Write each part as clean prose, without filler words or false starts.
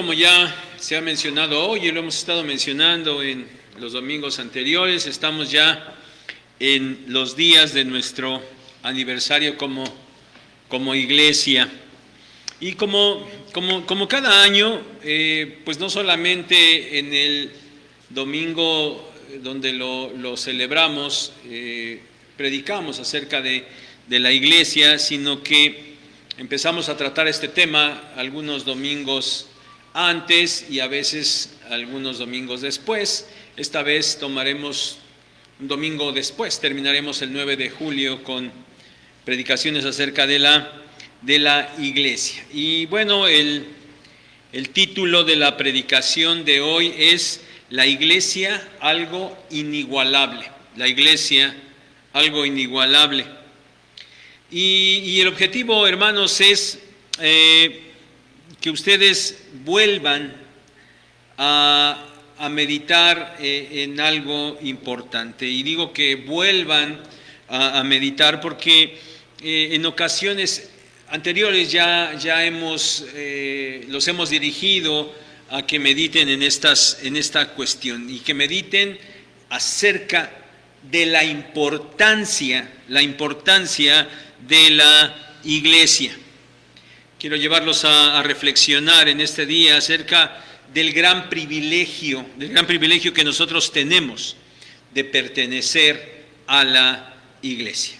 como ya se ha mencionado hoy y lo hemos estado mencionando en los domingos anteriores, estamos ya en los días de nuestro aniversario como iglesia. Y como cada año, pues no solamente en el domingo donde lo celebramos, predicamos acerca de la iglesia, sino que empezamos a tratar este tema algunos domingos antes y a veces algunos domingos después. Esta vez tomaremos un domingo después, terminaremos el 9 de julio con predicaciones acerca de la iglesia. Y bueno, el título de la predicación de hoy es La iglesia, algo inigualable. La iglesia, algo inigualable. Y el objetivo, hermanos, es que ustedes vuelvan a meditar en algo importante. Y digo que vuelvan a meditar porque en ocasiones anteriores ya los hemos dirigido a que mediten en esta cuestión y que mediten acerca de la importancia de la iglesia. Quiero llevarlos a reflexionar en este día acerca del gran privilegio que nosotros tenemos de pertenecer a la iglesia.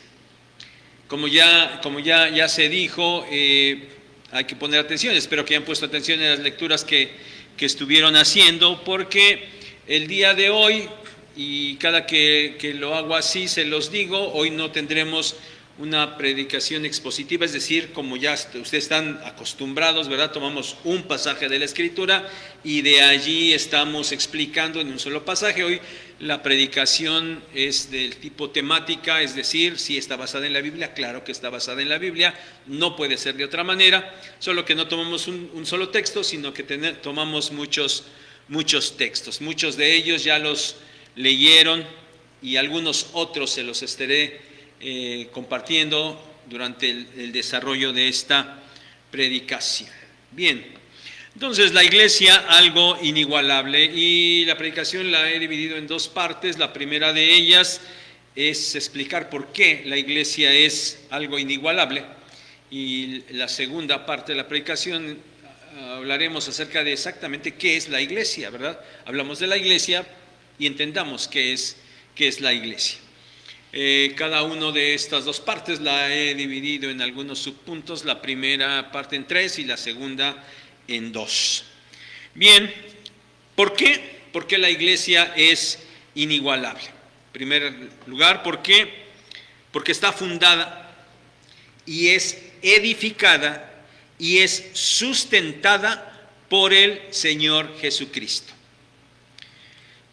Como ya se dijo, hay que poner atención. Espero que hayan puesto atención en las lecturas que estuvieron haciendo, porque el día de hoy, y cada que lo hago así se los digo, hoy no tendremos una predicación expositiva, es decir, como ya ustedes están acostumbrados, ¿verdad? Tomamos un pasaje de la Escritura y de allí estamos explicando en un solo pasaje. Hoy la predicación es del tipo temática, es decir, si está basada en la Biblia, claro que está basada en la Biblia, no puede ser de otra manera, solo que no tomamos un solo texto, sino que tomamos muchos textos. Muchos de ellos ya los leyeron y algunos otros se los estaré compartiendo durante el desarrollo de esta predicación. Bien, entonces la iglesia, algo inigualable, y la predicación la he dividido en dos partes. La primera de ellas es explicar por qué la iglesia es algo inigualable, y la segunda parte de la predicación hablaremos acerca de exactamente qué es la iglesia, ¿verdad? Hablamos de la iglesia y entendamos qué es la iglesia. Cada una de estas dos partes la he dividido en algunos subpuntos, la primera parte en 3 y la segunda en 2. Bien, ¿por qué? ¿Por qué la iglesia es inigualable? En primer lugar, ¿por qué? Porque está fundada y es edificada y es sustentada por el Señor Jesucristo.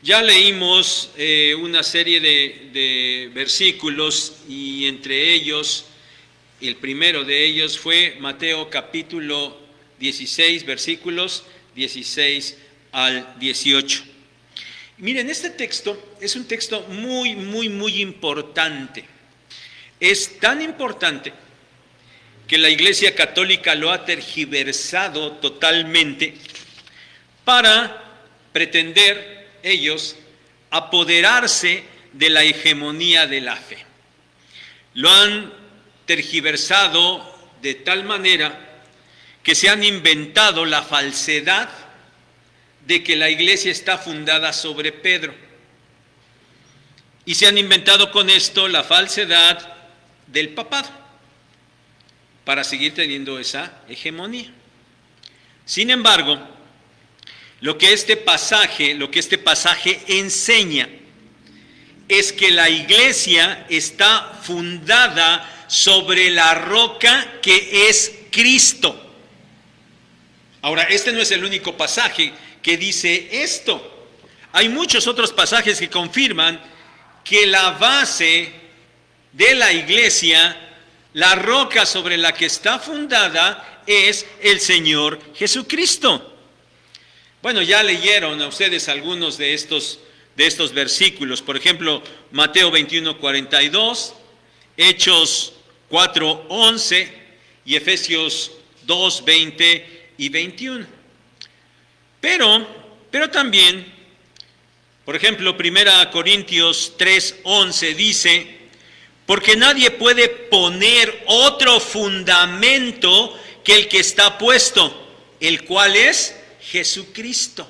Ya leímos una serie de versículos, y entre ellos, el primero de ellos fue Mateo capítulo 16, versículos 16 al 18. Miren, este texto es un texto muy, muy, muy importante. Es tan importante que la Iglesia Católica lo ha tergiversado totalmente para pretender ellos apoderarse de la hegemonía de la fe. Lo han tergiversado de tal manera que se han inventado la falsedad de que la iglesia está fundada sobre Pedro. Y se han inventado con esto la falsedad del papado para seguir teniendo esa hegemonía. Sin embargo, lo que este pasaje enseña es que la iglesia está fundada sobre la roca que es Cristo. Ahora, este no es el único pasaje que dice esto. Hay muchos otros pasajes que confirman que la base de la iglesia, la roca sobre la que está fundada, es el Señor Jesucristo. Bueno, ya leyeron a ustedes algunos de estos versículos. Por ejemplo, Mateo 21:42, Hechos 4:11 y Efesios 2:20 y 21. Pero también, por ejemplo, 1 Corintios 3:11 dice, porque nadie puede poner otro fundamento que el que está puesto, el cual es Jesucristo.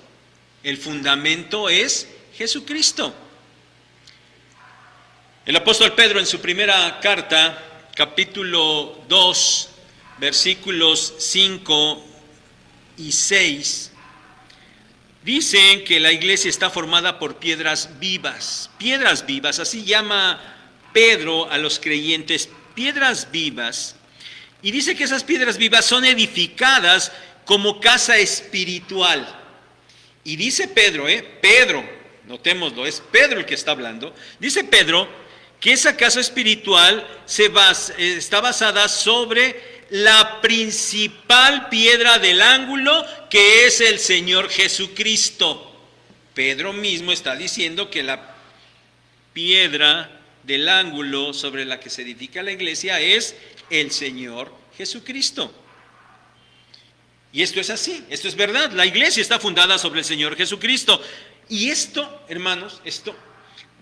El fundamento es Jesucristo. El apóstol Pedro en su primera carta, capítulo 2, versículos 5 y 6, dicen que la iglesia está formada por piedras vivas, así llama Pedro a los creyentes, piedras vivas, y dice que esas piedras vivas son edificadas como casa espiritual. Y dice Pedro, notémoslo, es Pedro el que está hablando, dice Pedro que esa casa espiritual está basada sobre la principal piedra del ángulo, que es el Señor Jesucristo. Pedro mismo está diciendo que la piedra del ángulo sobre la que se edifica la iglesia es el Señor Jesucristo. Y esto es así, esto es verdad. La iglesia está fundada sobre el Señor Jesucristo. Y esto, hermanos, esto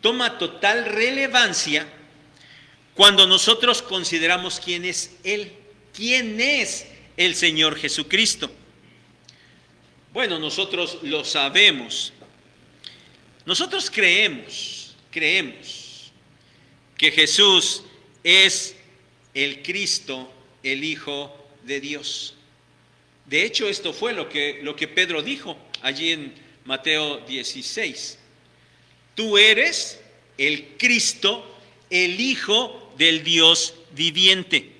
toma total relevancia cuando nosotros consideramos quién es Él. ¿Quién es el Señor Jesucristo? Bueno, nosotros lo sabemos. Nosotros creemos que Jesús es el Cristo, el Hijo de Dios. De hecho, esto fue lo que Pedro dijo allí en Mateo 16. Tú eres el Cristo, el Hijo del Dios viviente.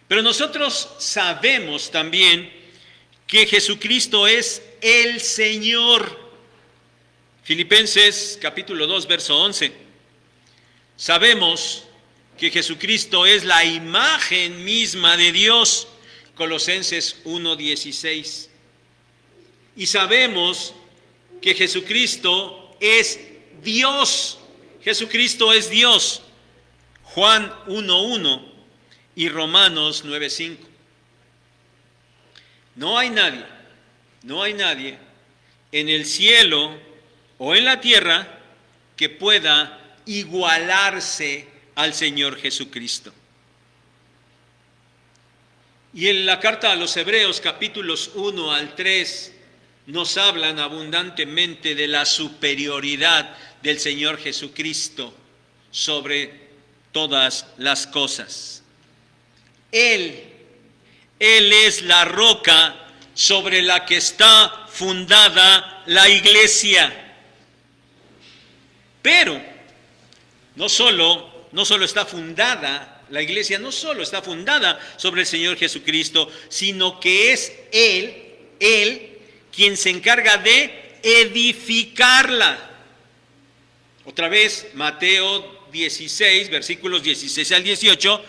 Pero nosotros sabemos también que Jesucristo es el Señor. Filipenses capítulo 2, verso 11. Sabemos que Jesucristo es la imagen misma de Dios. Colosenses 1, 16. Y sabemos que Jesucristo es Dios. Jesucristo es Dios. Juan 1:1 y Romanos 9:5. No hay nadie en el cielo o en la tierra que pueda igualarse al Señor Jesucristo. Y en la carta a los Hebreos, capítulos 1 al 3, nos hablan abundantemente de la superioridad del Señor Jesucristo sobre todas las cosas. Él es la roca sobre la que está fundada la iglesia. Pero no solo está fundada la iglesia, no solo está fundada sobre el Señor Jesucristo, sino que es Él quien se encarga de edificarla. Otra vez, Mateo 16, versículos 16 al 18,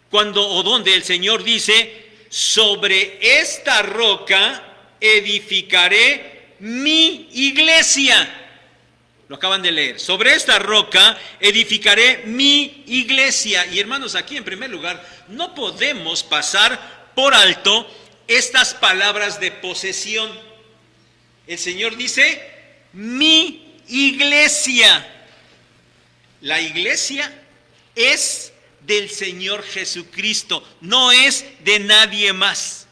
donde el Señor dice, sobre esta roca edificaré mi iglesia. Lo acaban de leer. Sobre esta roca edificaré mi iglesia. Y hermanos, aquí en primer lugar, no podemos pasar por alto estas palabras de posesión. El Señor dice, mi iglesia. La iglesia es del Señor Jesucristo, no es de nadie más.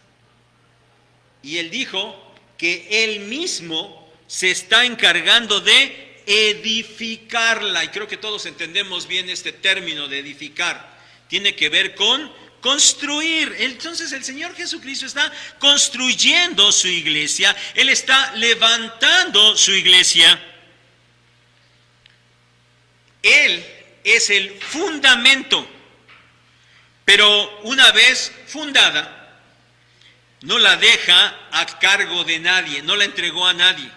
Y Él dijo que Él mismo se está encargando de edificarla. Y creo que todos entendemos bien este término de edificar. Tiene que ver con construir. Entonces el Señor Jesucristo está construyendo su iglesia. Él está levantando su iglesia. Él es el fundamento. Pero una vez fundada, no la deja a cargo de nadie, no la entregó a nadie,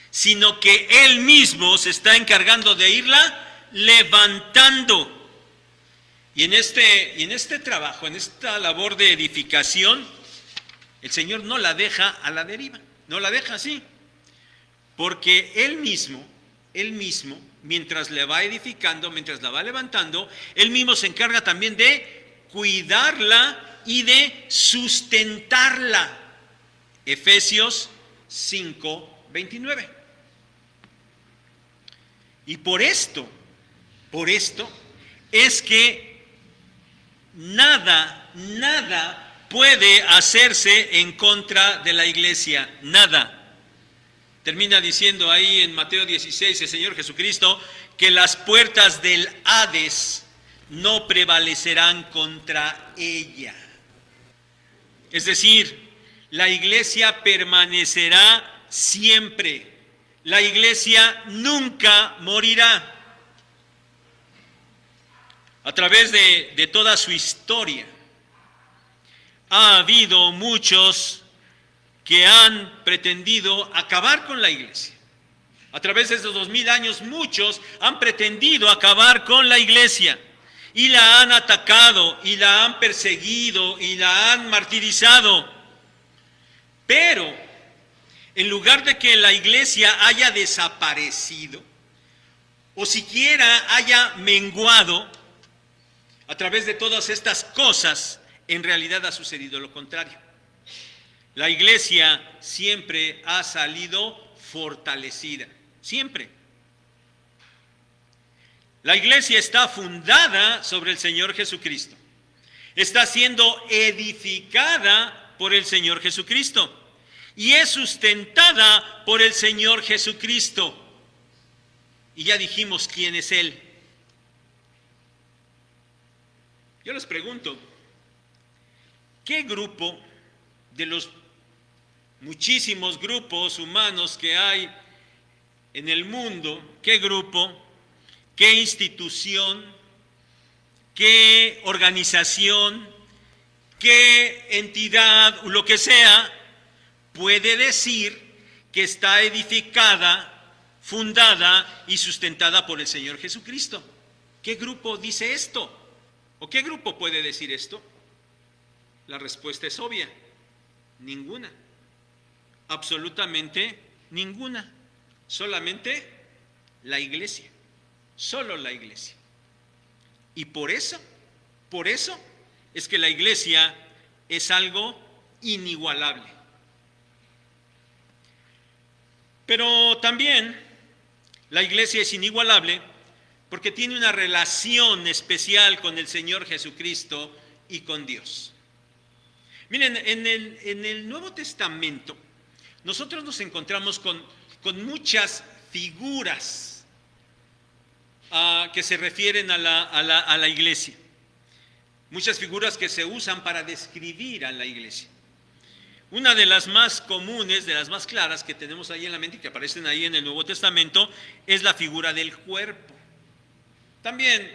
sino que Él mismo se está encargando de irla levantando. Y en este trabajo, en esta labor de edificación, el Señor no la deja a la deriva, no la deja así, porque Él mismo, mientras le va edificando, mientras la va levantando, Él mismo se encarga también de cuidarla y de sustentarla. Efesios 5:29. Y por esto es que nada puede hacerse en contra de la iglesia, nada. Termina diciendo ahí en Mateo 16 el Señor Jesucristo que las puertas del Hades no prevalecerán contra ella. Es decir, la iglesia permanecerá siempre. La iglesia nunca morirá. A través de toda su historia, ha habido muchos que han pretendido acabar con la iglesia. A través de estos 2000 años, muchos han pretendido acabar con la iglesia y la han atacado, y la han perseguido, y la han martirizado. Pero, en lugar de que la iglesia haya desaparecido, o siquiera haya menguado, a través de todas estas cosas, en realidad ha sucedido lo contrario. La iglesia siempre ha salido fortalecida, siempre. La iglesia está fundada sobre el Señor Jesucristo. Está siendo edificada por el Señor Jesucristo. Y es sustentada por el Señor Jesucristo. Y ya dijimos quién es Él. Yo les pregunto, ¿qué grupo de los muchísimos grupos humanos que hay en el mundo, qué grupo, qué institución, qué organización, qué entidad, lo que sea, puede decir que está edificada, fundada y sustentada por el Señor Jesucristo? ¿Qué grupo dice esto? ¿O qué grupo puede decir esto? La respuesta es obvia: ninguna. Absolutamente ninguna. Solamente la iglesia. Solo la iglesia. Y por eso es que la iglesia es algo inigualable. Pero también la iglesia es inigualable porque tiene una relación especial con el Señor Jesucristo y con Dios. Miren, en el Nuevo Testamento nosotros nos encontramos con muchas figuras que se refieren a la iglesia. Muchas figuras que se usan para describir a la iglesia. Una de las más comunes, de las más claras que tenemos ahí en la mente y que aparecen ahí en el Nuevo Testamento es la figura del cuerpo. También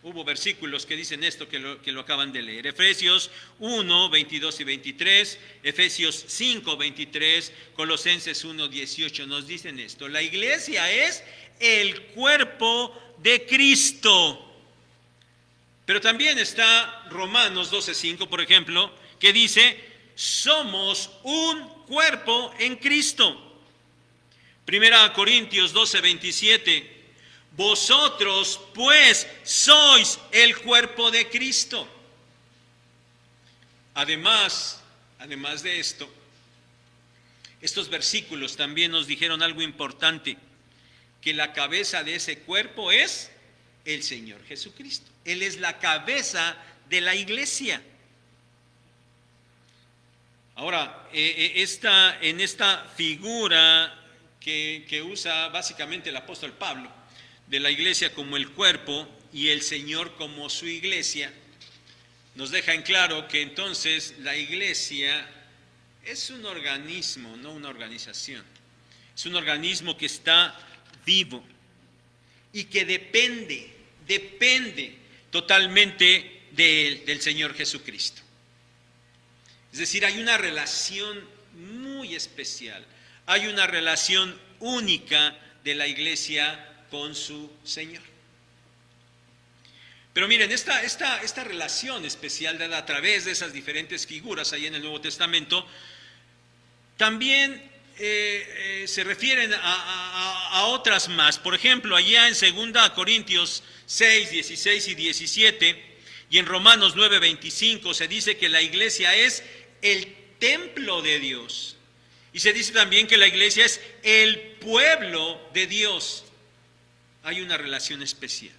hubo versículos que dicen esto que lo acaban de leer. Efesios 1, 22 y 23, Efesios 5, 23, Colosenses 1, 18 nos dicen esto. La iglesia es el cuerpo de Cristo. Pero también está Romanos 12, 5, por ejemplo, que dice: somos un cuerpo en Cristo. Primera Corintios 12, 27. Vosotros, pues, sois el cuerpo de Cristo. Además de esto, estos versículos también nos dijeron algo importante, que la cabeza de ese cuerpo es el Señor Jesucristo. Él es la cabeza de la iglesia. Ahora, en esta figura que usa básicamente el apóstol Pablo, de la iglesia como el cuerpo y el Señor como su iglesia, nos deja en claro que entonces la iglesia es un organismo, no una organización. Es un organismo que está vivo y que depende totalmente del Señor Jesucristo. Es decir, hay una relación muy especial, hay una relación única de la iglesia con su Señor. Pero miren, esta relación especial dada a través de esas diferentes figuras ahí en el Nuevo Testamento, también se refieren a otras más. Por ejemplo, allá en 2 Corintios 6, 16 y 17, y en Romanos 9, 25, se dice que la iglesia es el templo de Dios. Y se dice también que la iglesia es el pueblo de Dios. Hay una relación especial.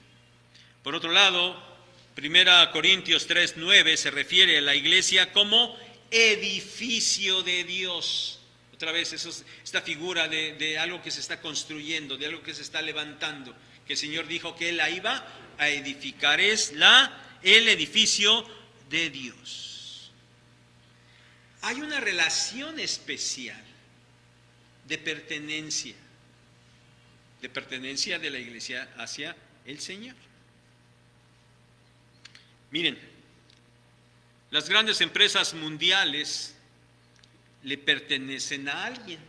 Por otro lado, 1 Corintios 3:9 se refiere a la iglesia como edificio de Dios. Otra vez, esta figura de algo que se está construyendo, de algo que se está levantando, que el Señor dijo que Él la iba a edificar. Es el edificio de Dios. Hay una relación especial de pertenencia de la iglesia hacia el Señor. Miren, las grandes empresas mundiales le pertenecen a alguien.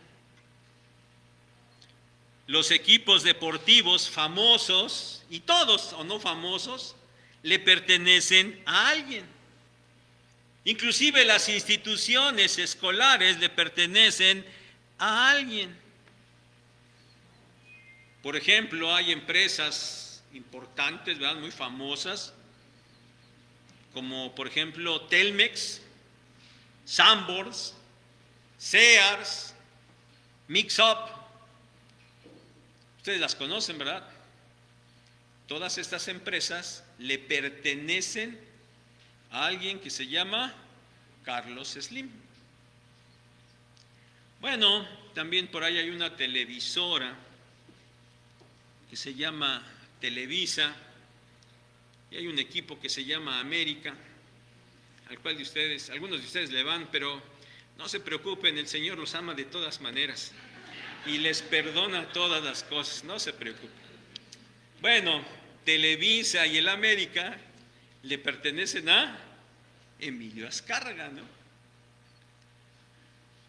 Los equipos deportivos famosos, y todos o no famosos, le pertenecen a alguien. Inclusive las instituciones escolares le pertenecen a alguien. Por ejemplo, hay empresas importantes, ¿verdad?, muy famosas, como por ejemplo Telmex, Sanborns, Sears, Mix-Up. Ustedes las conocen, ¿verdad? Todas estas empresas le pertenecen a alguien que se llama Carlos Slim. Bueno, también por ahí hay una televisora que se llama Televisa, y hay un equipo que se llama América, al cual algunos de ustedes le van, pero no se preocupen, el Señor los ama de todas maneras y les perdona todas las cosas, no se preocupen. Bueno, Televisa y el América le pertenecen a Emilio Azcárraga, ¿no?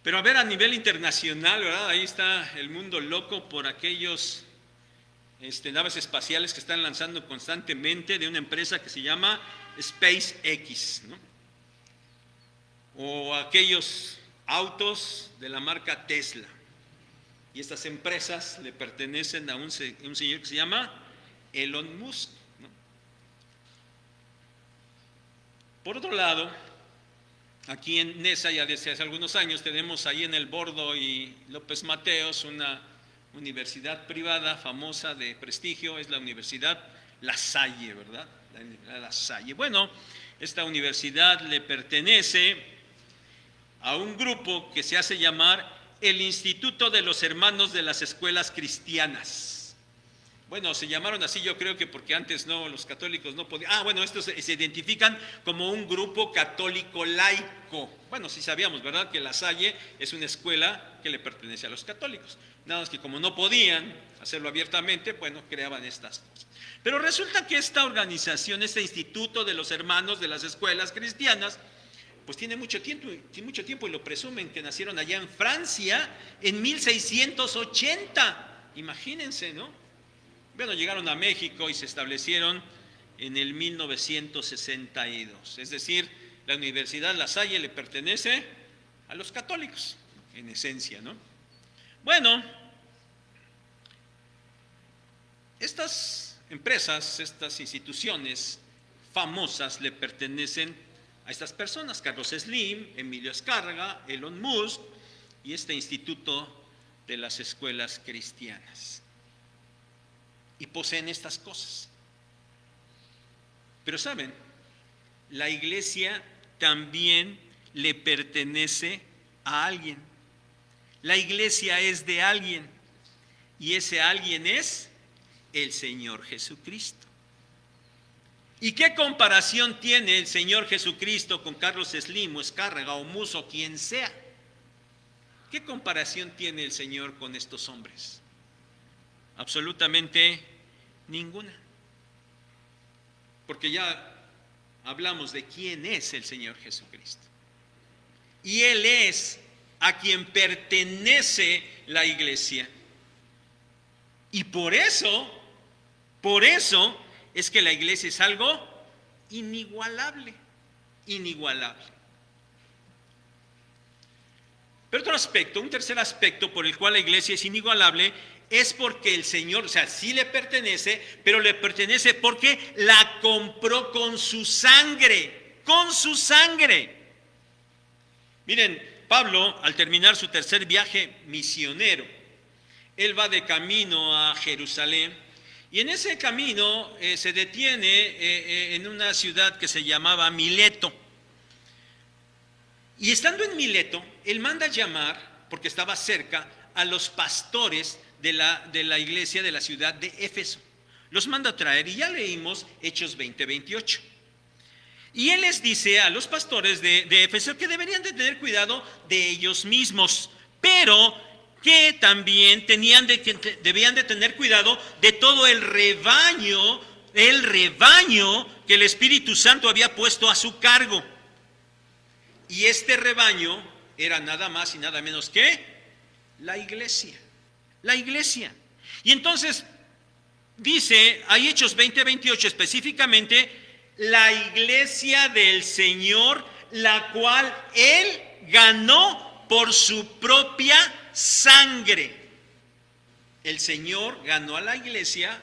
Pero a ver, a nivel internacional, ¿verdad? Ahí está el mundo loco por aquellos naves espaciales que están lanzando constantemente de una empresa que se llama SpaceX, ¿no? O aquellos autos de la marca Tesla. Y estas empresas le pertenecen a un señor que se llama Elon Musk, ¿no? Por otro lado, aquí en Nesa, ya desde hace algunos años, tenemos ahí en el Bordo y López Mateos una universidad privada famosa de prestigio, es la Universidad La Salle, ¿verdad? La Salle. Bueno, esta universidad le pertenece a un grupo que se hace llamar el Instituto de los Hermanos de las Escuelas Cristianas. Bueno, se llamaron así, yo creo que porque antes no, los católicos no podían. Bueno, estos se identifican como un grupo católico laico. Bueno, sí sabíamos, ¿verdad?, que La Salle es una escuela que le pertenece a los católicos. Nada más que como no podían hacerlo abiertamente, bueno, creaban estas cosas. Pero resulta que esta organización, este Instituto de los Hermanos de las Escuelas Cristianas, pues tiene mucho tiempo y lo presumen, que nacieron allá en Francia en 1680. Imagínense, ¿no? Bueno, llegaron a México y se establecieron en el 1962. Es decir, la Universidad La Salle le pertenece a los católicos, en esencia, ¿no? Bueno, estas empresas, estas instituciones famosas le pertenecen a estas personas: Carlos Slim, Emilio Azcárraga, Elon Musk y este Instituto de las Escuelas Cristianas. Y poseen estas cosas. Pero saben, la iglesia también le pertenece a alguien. La iglesia es de alguien, y ese alguien es el Señor Jesucristo. ¿Y qué comparación tiene el Señor Jesucristo con Carlos Slim o Azcárraga o Musk o quien sea? ¿Qué comparación tiene el Señor con estos hombres? Absolutamente ninguna. Porque ya hablamos de quién es el Señor Jesucristo. Y Él es a quien pertenece la iglesia. Y por eso es que la iglesia es algo inigualable, inigualable. Pero otro aspecto, un tercer aspecto por el cual la iglesia es inigualable, es porque el Señor, o sea, sí le pertenece, pero le pertenece porque la compró con su sangre, con su sangre. Miren, Pablo, al terminar su tercer viaje misionero, él va de camino a Jerusalén y en ese camino se detiene en una ciudad que se llamaba Mileto. Y estando en Mileto, él manda llamar, porque estaba cerca, a los pastores de la iglesia de la ciudad de Éfeso. Los manda a traer y ya leímos Hechos 20-28. Y él les dice a los pastores de Éfeso que deberían de tener cuidado de ellos mismos, pero que también debían de tener cuidado de todo el rebaño que el Espíritu Santo había puesto a su cargo. Y este rebaño era nada más y nada menos que la iglesia. La iglesia. Y entonces dice, hay Hechos 20-28 específicamente, la iglesia del Señor, la cual Él ganó por su propia sangre. El Señor ganó a la iglesia,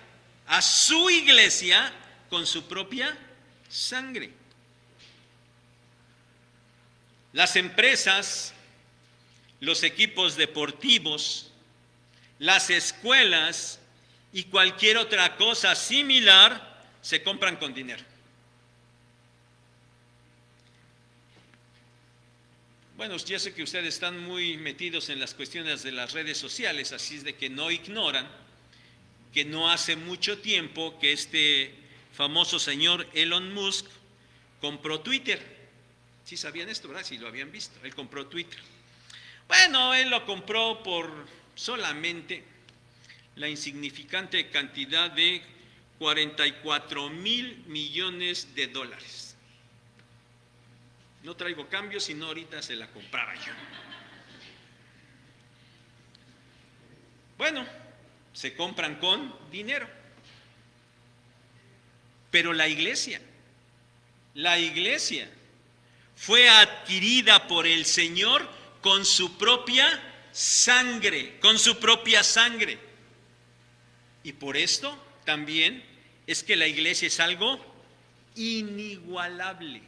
a su iglesia, con su propia sangre. Las empresas, los equipos deportivos, las escuelas y cualquier otra cosa similar se compran con dinero. Bueno, ya sé que ustedes están muy metidos en las cuestiones de las redes sociales, así es de que no ignoran que no hace mucho tiempo que este famoso señor Elon Musk compró Twitter. ¿Sí sabían esto, verdad? Sí lo habían visto. Él compró Twitter. Bueno, él lo compró por solamente la insignificante cantidad de 44,000 millones de dólares. No traigo cambios, sino ahorita se la compraba yo. Bueno, se compran con dinero. Pero la iglesia fue adquirida por el Señor con su propia sangre, Y por esto también es que la iglesia es algo inigualable.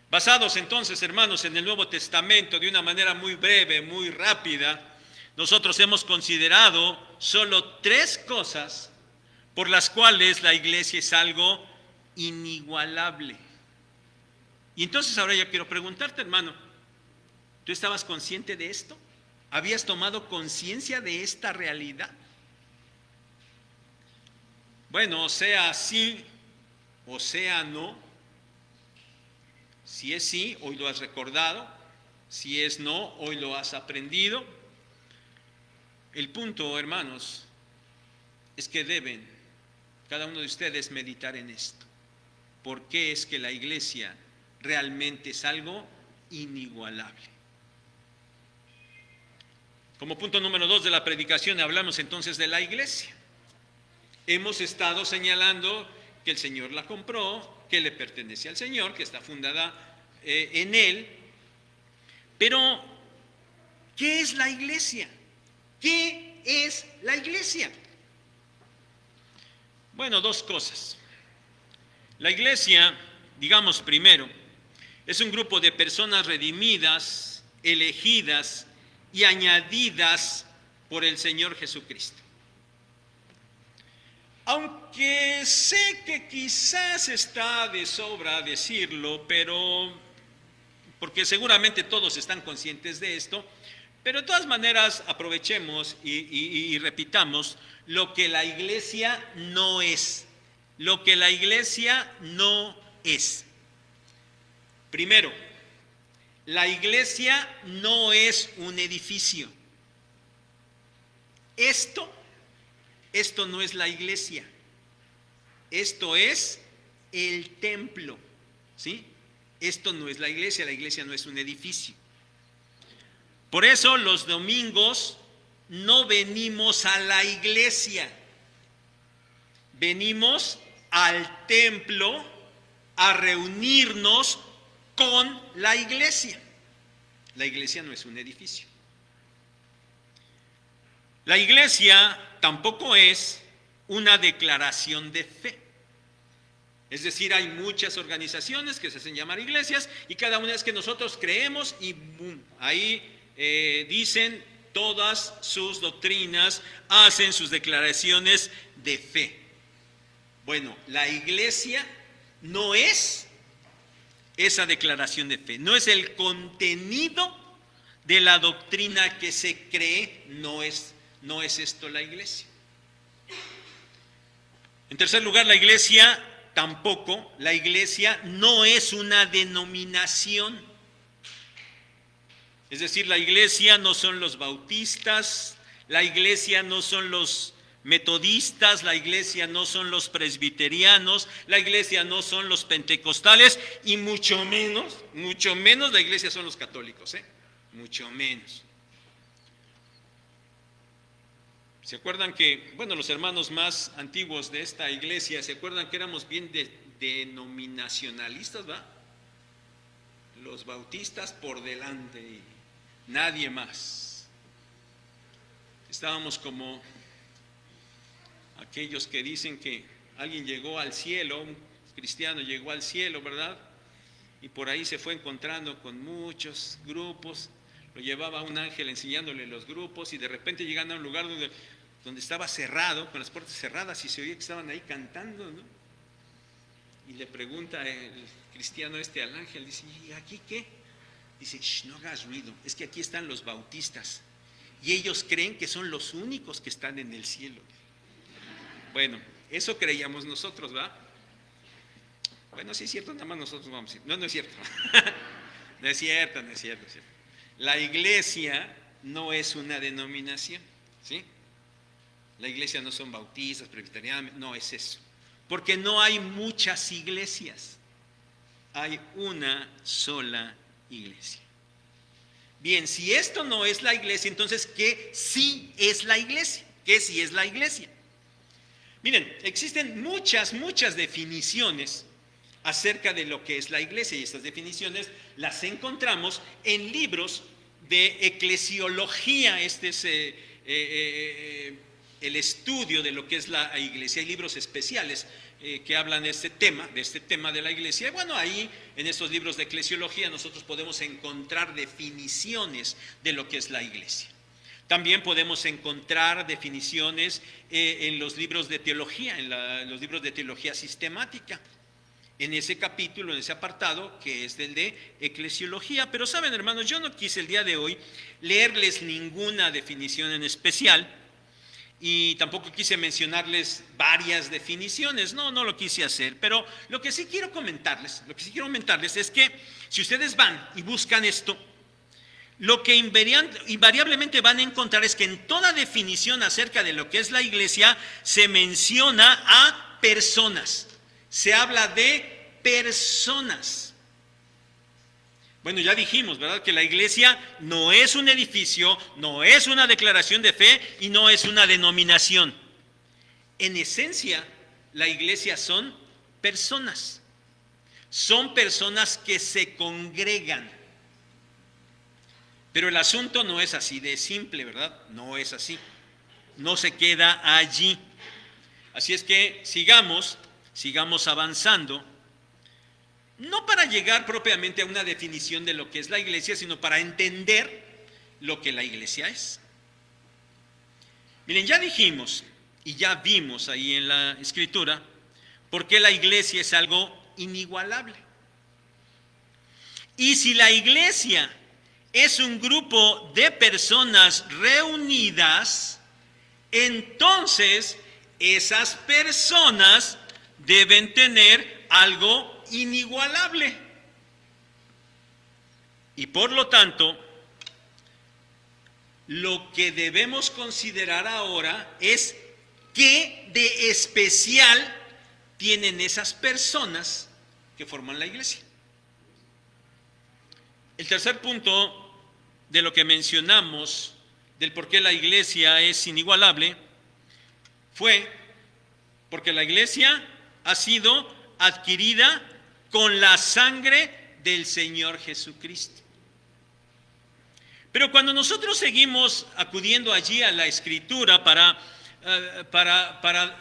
Basados entonces, hermanos, en el Nuevo Testamento, de una manera muy breve, muy rápida, nosotros hemos considerado solo 3 cosas por las cuales la iglesia es algo inigualable. Y entonces ahora yo quiero preguntarte, hermano, ¿tú estabas consciente de esto? ¿Habías tomado conciencia de esta realidad? Bueno, sea sí o sea no. Si es sí, hoy lo has recordado. Si es no, hoy lo has aprendido. El punto, hermanos, es que deben cada uno de ustedes meditar en esto. ¿Por qué es que la iglesia realmente es algo inigualable? Como punto número 2 de la predicación hablamos entonces de la iglesia. Hemos estado señalando que el Señor la compró, que le pertenece al Señor, que está fundada en Él. Pero, ¿qué es la iglesia? ¿Qué es la iglesia? Bueno, 2 cosas. La iglesia, digamos primero, es un grupo de personas redimidas, elegidas y añadidas por el Señor Jesucristo. Aunque sé que quizás está de sobra decirlo, pero porque seguramente todos están conscientes de esto, pero de todas maneras aprovechemos y repitamos lo que la iglesia no es. Lo que la iglesia no es. Primero, la iglesia no es un edificio. Esto no es la iglesia. Esto es el templo, ¿sí? Esto no es la iglesia no es un edificio. Por eso los domingos no venimos a la iglesia. Venimos al templo a reunirnos con la iglesia. La iglesia no es un edificio. La iglesia tampoco es una declaración de fe. Es decir, hay muchas organizaciones que se hacen llamar iglesias y cada una es que nosotros creemos y boom, ahí dicen todas sus doctrinas, hacen sus declaraciones de fe. Bueno, la iglesia no es esa declaración de fe, no es el contenido de la doctrina que se cree, no es esto la iglesia. En tercer lugar, la iglesia no es una denominación. Es decir, la iglesia no son los bautistas, la iglesia no son los metodistas, la iglesia no son los presbiterianos, la iglesia no son los pentecostales y mucho menos la iglesia son los católicos, mucho menos. ¿Se acuerdan que, los hermanos más antiguos de esta iglesia, se acuerdan que éramos bien denominacionalistas, ¿va? Los bautistas por delante y nadie más. Estábamos como aquellos que dicen que alguien llegó al cielo, un cristiano llegó al cielo, ¿verdad? Y por ahí se fue encontrando con muchos grupos, lo llevaba un ángel enseñándole los grupos y de repente llegando a un lugar donde estaba cerrado, con las puertas cerradas y se oía que estaban ahí cantando, ¿no? Y le pregunta el cristiano al ángel, dice, ¿y aquí qué? Dice, no hagas ruido, es que aquí están los bautistas y ellos creen que son los únicos que están en el cielo. Bueno, eso creíamos nosotros, ¿va? Bueno, sí es cierto, nada más nosotros vamos a decir. No es cierto. No es cierto. La iglesia no es una denominación, ¿sí? La iglesia no son bautistas, presbiterianos, no es eso. Porque no hay muchas iglesias, hay una sola iglesia. Bien, si esto no es la iglesia, entonces, ¿qué sí es la iglesia? ¿Qué sí es la iglesia? Miren, existen muchas definiciones acerca de lo que es la iglesia y estas definiciones las encontramos en libros de eclesiología. Este es el estudio de lo que es la iglesia. Hay libros especiales que hablan de este tema de la iglesia. Y bueno, ahí en estos libros de eclesiología nosotros podemos encontrar definiciones de lo que es la iglesia. También podemos encontrar definiciones en los libros de teología, los libros de teología sistemática, en ese capítulo, en ese apartado que es el de eclesiología. Pero saben, hermanos, yo no quise el día de hoy leerles ninguna definición en especial y tampoco quise mencionarles varias definiciones, no lo quise hacer. Pero lo que sí quiero comentarles es que si ustedes van y buscan esto, lo que invariablemente van a encontrar es que en toda definición acerca de lo que es la iglesia se menciona a personas, se habla de personas. Bueno, ya dijimos, ¿verdad?, que la iglesia no es un edificio, no es una declaración de fe y no es una denominación. En esencia, la iglesia son personas que se congregan. Pero el asunto no es así de simple, ¿verdad? No es así. No se queda allí. Así es que sigamos avanzando, no para llegar propiamente a una definición de lo que es la iglesia, sino para entender lo que la iglesia es. Miren, ya dijimos y ya vimos ahí en la escritura por qué la iglesia es algo inigualable. Y si la iglesia es un grupo de personas reunidas, entonces esas personas deben tener algo inigualable. Y por lo tanto, lo que debemos considerar ahora es qué de especial tienen esas personas que forman la iglesia. El tercer punto de lo que mencionamos, del por qué la iglesia es inigualable, fue porque la iglesia ha sido adquirida con la sangre del Señor Jesucristo. Pero cuando nosotros seguimos acudiendo allí a la Escritura para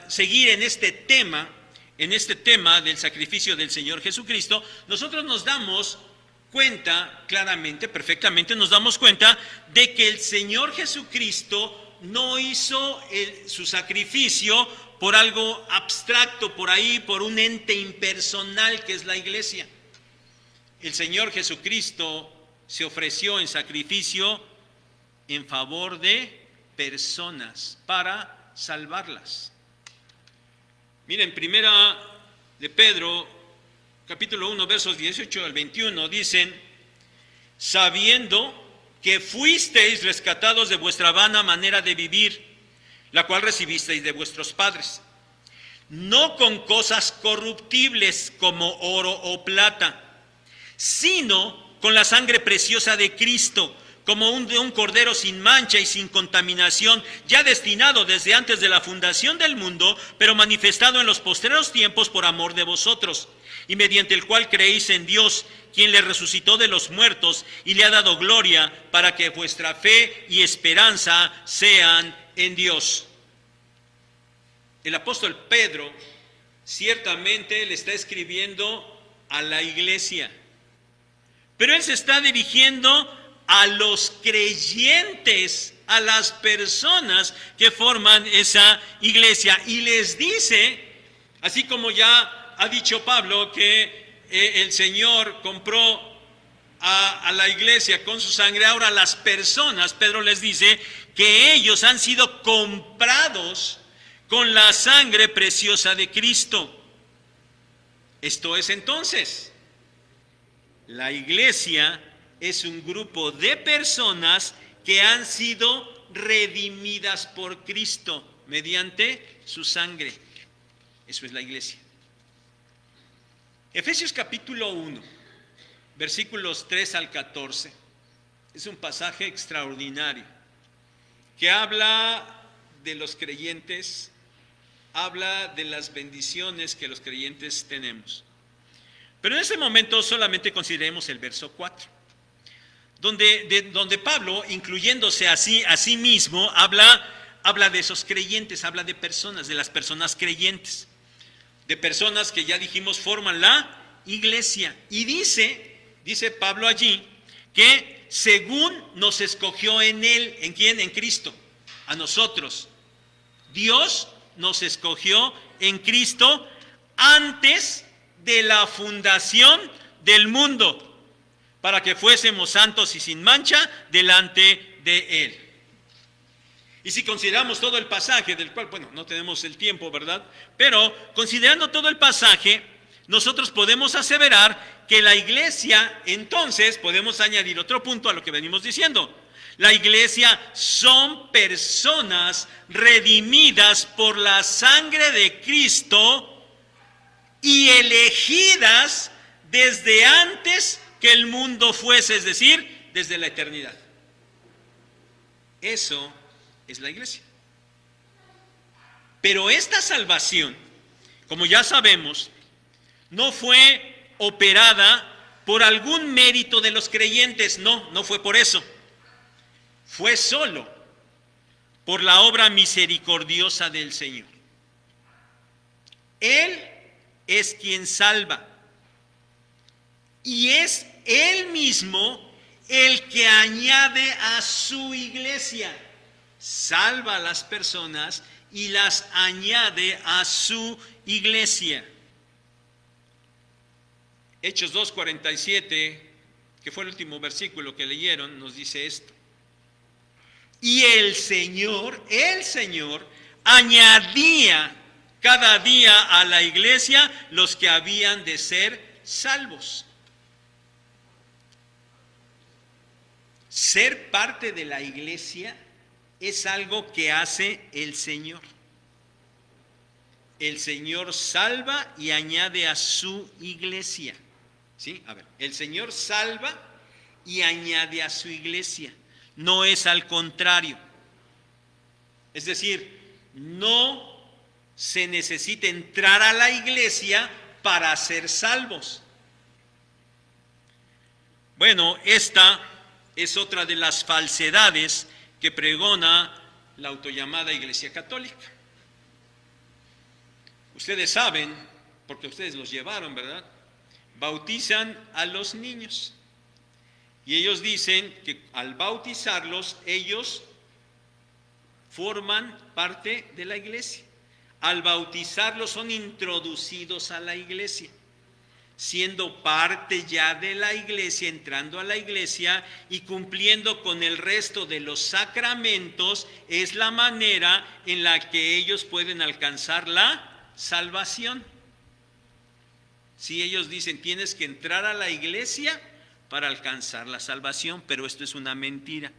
seguir en este tema, en este tema del sacrificio del Señor Jesucristo, nosotros nos damos cuenta claramente, perfectamente, nos damos cuenta de que el Señor Jesucristo no hizo su sacrificio por algo abstracto, por ahí, por un ente impersonal que es la iglesia. El Señor Jesucristo se ofreció en sacrificio en favor de personas para salvarlas. Miren, primera de Pedro, capítulo 1, versos 18 al 21, dicen: sabiendo que fuisteis rescatados de vuestra vana manera de vivir, la cual recibisteis de vuestros padres, no con cosas corruptibles como oro o plata, sino con la sangre preciosa de Cristo, como de un cordero sin mancha y sin contaminación, ya destinado desde antes de la fundación del mundo, pero manifestado en los postreros tiempos por amor de vosotros, y mediante el cual creéis en Dios, quien le resucitó de los muertos y le ha dado gloria, para que vuestra fe y esperanza sean en Dios. El apóstol Pedro ciertamente le está escribiendo a la iglesia, pero él se está dirigiendo a los creyentes, a las personas que forman esa iglesia, y les dice, así como ya ha dicho Pablo, que el Señor compró a la iglesia con su sangre, ahora las personas, Pedro les dice que ellos han sido comprados con la sangre preciosa de Cristo. Esto es entonces, la iglesia es un grupo de personas que han sido redimidas por Cristo mediante su sangre. Eso es la iglesia. Efesios capítulo 1, versículos 3 al 14, es un pasaje extraordinario que habla de los creyentes, habla de las bendiciones que los creyentes tenemos. Pero en ese momento solamente consideremos el verso 4. Donde Pablo, incluyéndose a sí mismo, habla de esos creyentes, habla de personas, de las personas creyentes, de personas que ya dijimos forman la iglesia. Y dice Pablo allí, que según nos escogió en él, ¿en quién? En Cristo, a nosotros. Dios nos escogió en Cristo antes de la fundación del mundo, para que fuésemos santos y sin mancha delante de Él. Y si consideramos todo el pasaje, del cual, bueno, no tenemos el tiempo, ¿verdad? Pero considerando todo el pasaje, nosotros podemos aseverar que la iglesia, entonces, podemos añadir otro punto a lo que venimos diciendo. La iglesia son personas redimidas por la sangre de Cristo y elegidas desde antes que el mundo fuese, es decir, desde la eternidad. Eso es la iglesia. Pero esta salvación, como ya sabemos, no fue operada por algún mérito de los creyentes, no fue por eso. Fue solo por la obra misericordiosa del Señor. Él es quien salva. Y es Él mismo el que añade a su iglesia. Salva a las personas y las añade a su iglesia. Hechos 2:47, que fue el último versículo que leyeron, nos dice esto. Y el Señor añadía cada día a la iglesia los que habían de ser salvos. Ser parte de la iglesia es algo que hace el Señor. El Señor salva y añade a su iglesia. ¿Sí? A ver, el Señor salva y añade a su iglesia. No es al contrario. Es decir, no se necesita entrar a la iglesia para ser salvos. Bueno, esta es otra de las falsedades que pregona la autollamada Iglesia Católica. Ustedes saben porque ustedes los llevaron, ¿verdad? Bautizan a los niños. Y ellos dicen que al bautizarlos, ellos forman parte de la iglesia. Al bautizarlos son introducidos a la iglesia, siendo parte ya de la iglesia, entrando a la iglesia y cumpliendo con el resto de los sacramentos, es la manera en la que ellos pueden alcanzar la salvación. Si ellos dicen, tienes que entrar a la iglesia para alcanzar la salvación, pero esto es una mentira.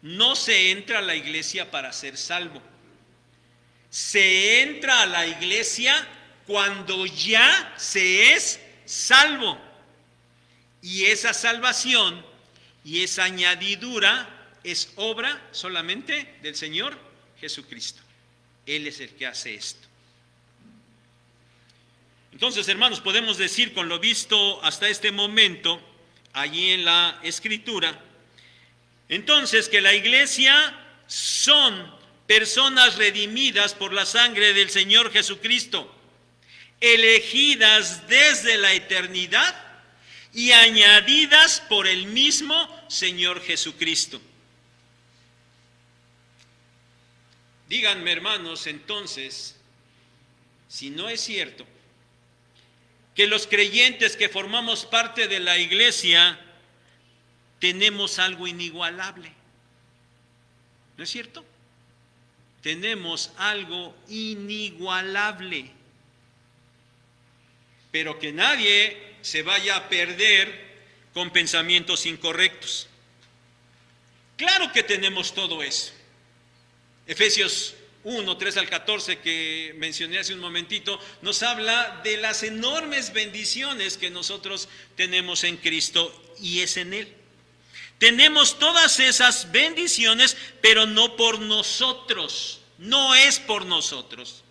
No se entra a la iglesia para ser salvo. Se entra a la iglesia cuando ya se es salvo. Y esa salvación y esa añadidura es obra solamente del Señor Jesucristo. Él es el que hace esto. Entonces, hermanos, podemos decir con lo visto hasta este momento, allí en la Escritura, entonces que la iglesia son personas redimidas por la sangre del Señor Jesucristo, elegidas desde la eternidad y añadidas por el mismo Señor Jesucristo. Díganme, hermanos, entonces, si no es cierto que los creyentes que formamos parte de la iglesia tenemos algo inigualable. ¿No es cierto? Tenemos algo inigualable. Pero que nadie se vaya a perder con pensamientos incorrectos. Claro que tenemos todo eso. Efesios 1, 3 al 14 que mencioné hace un momentito, nos habla de las enormes bendiciones que nosotros tenemos en Cristo y es en Él. Tenemos todas esas bendiciones, pero no por nosotros, no es por nosotros.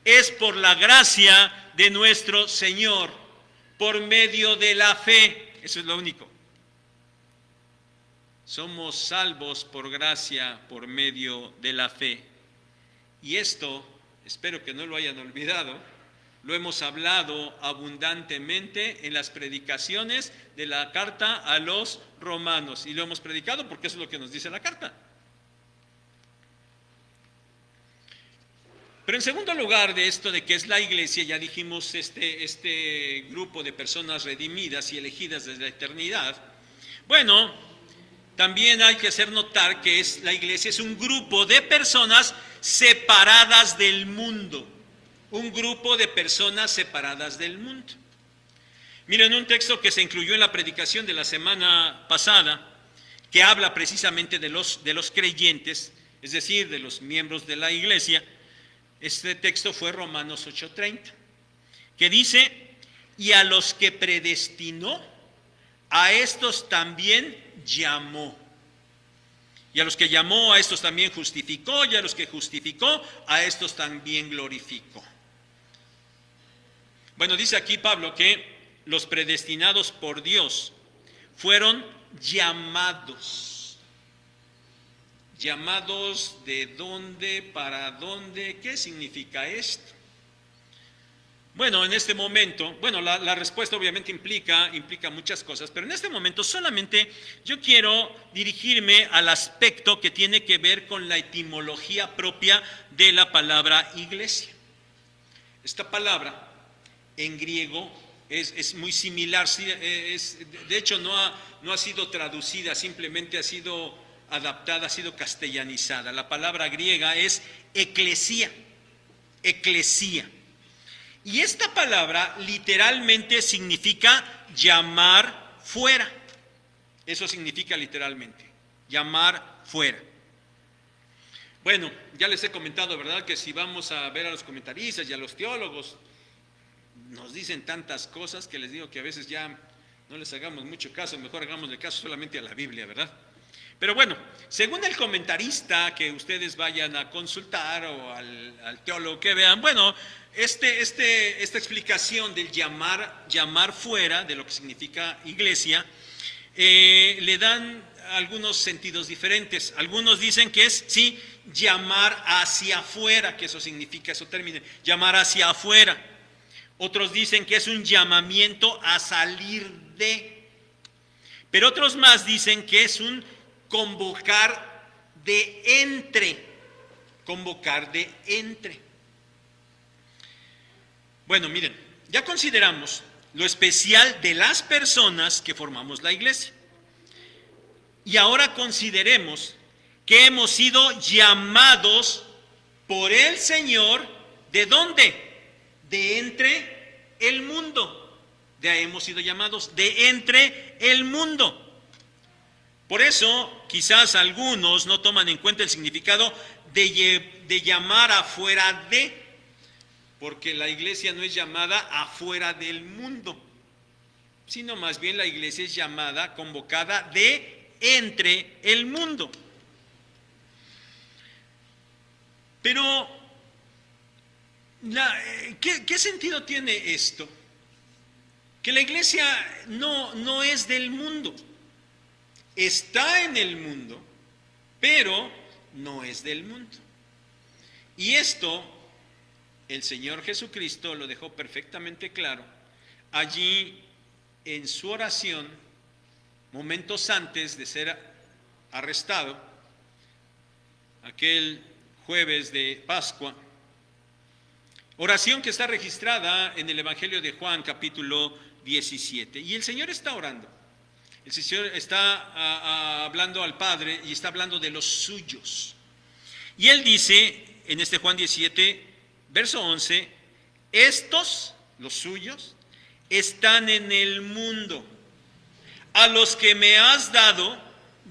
Es por la gracia de nuestro Señor, por medio de la fe, eso es lo único. Somos salvos por gracia, por medio de la fe. Y esto, espero que no lo hayan olvidado, lo hemos hablado abundantemente en las predicaciones de la carta a los romanos. Y lo hemos predicado porque eso es lo que nos dice la carta. Pero en segundo lugar de esto de que es la iglesia, ya dijimos este grupo de personas redimidas y elegidas desde la eternidad. Bueno, también hay que hacer notar que la iglesia es un grupo de personas separadas del mundo. Un grupo de personas separadas del mundo. Miren, un texto que se incluyó en la predicación de la semana pasada, que habla precisamente de los creyentes, es decir, de los miembros de la iglesia. Este texto fue Romanos 8:30, que dice, y a los que predestinó, a estos también llamó. Y a los que llamó, a estos también justificó, y a los que justificó, a estos también glorificó. Bueno, dice aquí Pablo que los predestinados por Dios fueron llamados. ¿Llamados de dónde? ¿Para dónde? ¿Qué significa esto? Bueno, en este momento, la respuesta obviamente implica muchas cosas, pero en este momento solamente yo quiero dirigirme al aspecto que tiene que ver con la etimología propia de la palabra iglesia. Esta palabra en griego es muy similar, de hecho no ha sido traducida, simplemente ha sido adaptada, ha sido castellanizada. La palabra griega es eclesía. Y esta palabra literalmente significa llamar fuera. Eso significa literalmente, llamar fuera. Bueno, ya les he comentado, ¿verdad?, que si vamos a ver a los comentaristas y a los teólogos, nos dicen tantas cosas que les digo que a veces ya no les hagamos mucho caso, mejor hagámosle caso solamente a la Biblia, ¿verdad? Pero bueno, según el comentarista que ustedes vayan a consultar o al teólogo que vean, bueno, esta explicación del llamar fuera, de lo que significa iglesia, le dan algunos sentidos diferentes. Algunos dicen que es, sí, llamar hacia afuera, que eso significa, eso término, llamar hacia afuera. Otros dicen que es un llamamiento a salir de. Pero otros más dicen que es un convocar de entre. Convocar de entre. Bueno, miren, ya consideramos lo especial de las personas que formamos la iglesia. Y ahora consideremos que hemos sido llamados por el Señor, ¿de dónde? De entre el mundo. De ahí hemos sido llamados, de entre el mundo. Por eso, quizás algunos no toman en cuenta el significado de llamar afuera de, porque la iglesia no es llamada afuera del mundo, sino más bien la iglesia es llamada, convocada de entre el mundo. Pero, ¿qué sentido tiene esto? Que la iglesia no es del mundo. Está en el mundo, pero no es del mundo. Y esto, el Señor Jesucristo lo dejó perfectamente claro allí en su oración, momentos antes de ser arrestado, aquel jueves de Pascua, oración que está registrada en el Evangelio de Juan, capítulo 17. Y el Señor está orando. El Señor está hablando al Padre y está hablando de los suyos. Y Él dice, en este Juan 17, verso 11, estos, los suyos, están en el mundo. A los que me has dado,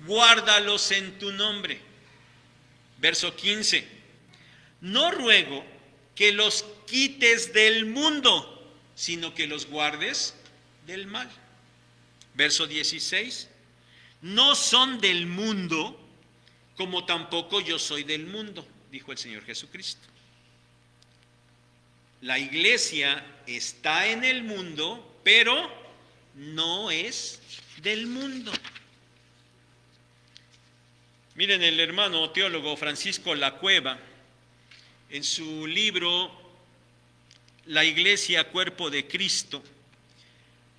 guárdalos en tu nombre. Verso 15, no ruego que los quites del mundo, sino que los guardes del mal. Verso 16, no son del mundo, como tampoco yo soy del mundo, dijo el Señor Jesucristo. La iglesia está en el mundo, pero no es del mundo. Miren, el hermano teólogo Francisco Lacueva, en su libro La Iglesia, Cuerpo de Cristo,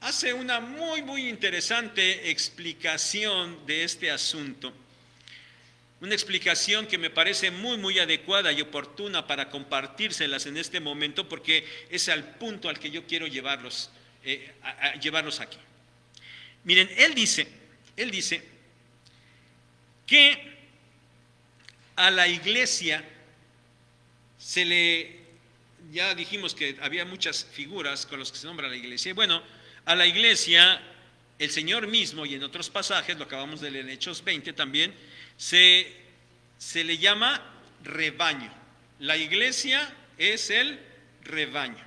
hace una muy interesante explicación de este asunto. Una explicación que me parece muy adecuada y oportuna para compartírselas en este momento, porque es al punto al que yo quiero llevarlos aquí. Miren, él dice que a la iglesia ya dijimos que había muchas figuras con las que se nombra la iglesia. Bueno, a la iglesia, el Señor mismo, y en otros pasajes, lo acabamos de leer en Hechos 20 también, se le llama rebaño. La iglesia es el rebaño.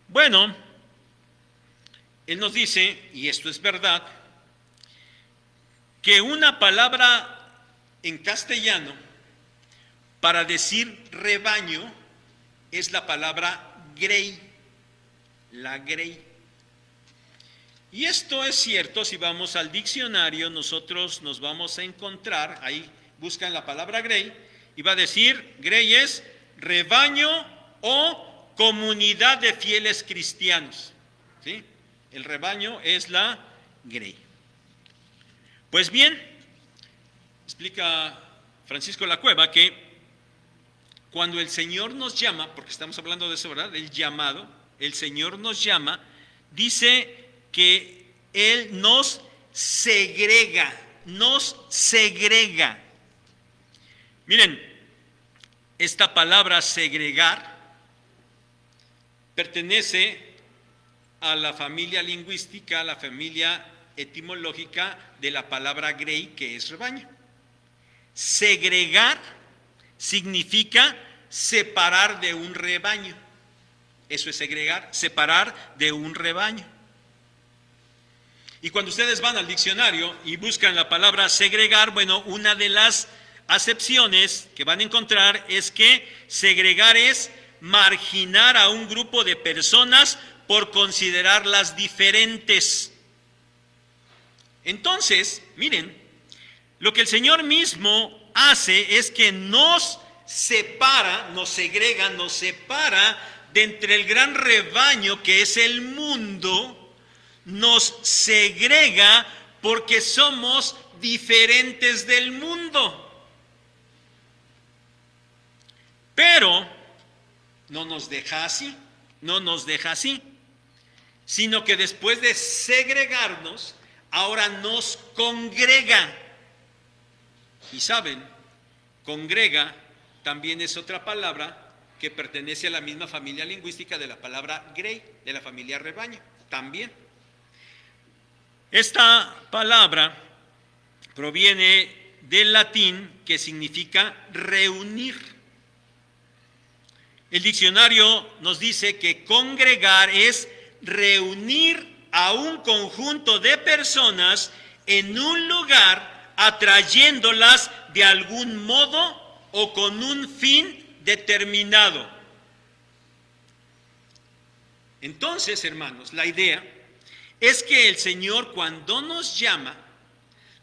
Bueno, él nos dice, y esto es verdad, que una palabra en castellano para decir rebaño es la palabra grey, la grey. Y esto es cierto, si vamos al diccionario, nosotros nos vamos a encontrar, ahí buscan la palabra grey, y va a decir, grey es rebaño o comunidad de fieles cristianos, ¿sí? El rebaño es la grey. Pues bien, explica Francisco Lacueva que cuando el Señor nos llama, porque estamos hablando de eso, ¿verdad? El llamado, el Señor nos llama, dice que Él nos segrega. Miren, esta palabra segregar pertenece a la familia lingüística, a la familia etimológica de la palabra grey, que es rebaño. Segregar significa separar de un rebaño. Eso es segregar, separar de un rebaño. Y cuando ustedes van al diccionario y buscan la palabra segregar, bueno, una de las acepciones que van a encontrar es que segregar es marginar a un grupo de personas por considerarlas diferentes. Entonces, miren, lo que el Señor mismo hace es que nos separa, nos segrega, nos separa de entre el gran rebaño que es el mundo, nos segrega porque somos diferentes del mundo. Pero no nos deja así, sino que después de segregarnos, ahora nos congrega. Y saben, congrega también es otra palabra que pertenece a la misma familia lingüística de la palabra grey, de la familia rebaño, también. Esta palabra proviene del latín que significa reunir. El diccionario nos dice que congregar es reunir a un conjunto de personas en un lugar, atrayéndolas de algún modo o con un fin determinado. Entonces, hermanos, la idea es que el Señor, cuando nos llama,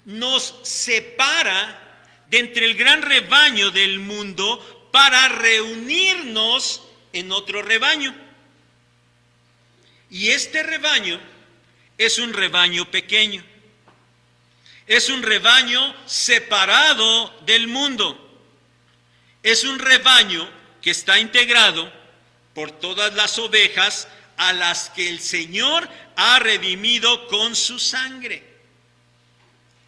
nos separa de entre el gran rebaño del mundo para reunirnos en otro rebaño. Y este rebaño es un rebaño pequeño, es un rebaño separado del mundo, es un rebaño que está integrado por todas las ovejas a las que el Señor ha redimido con su sangre.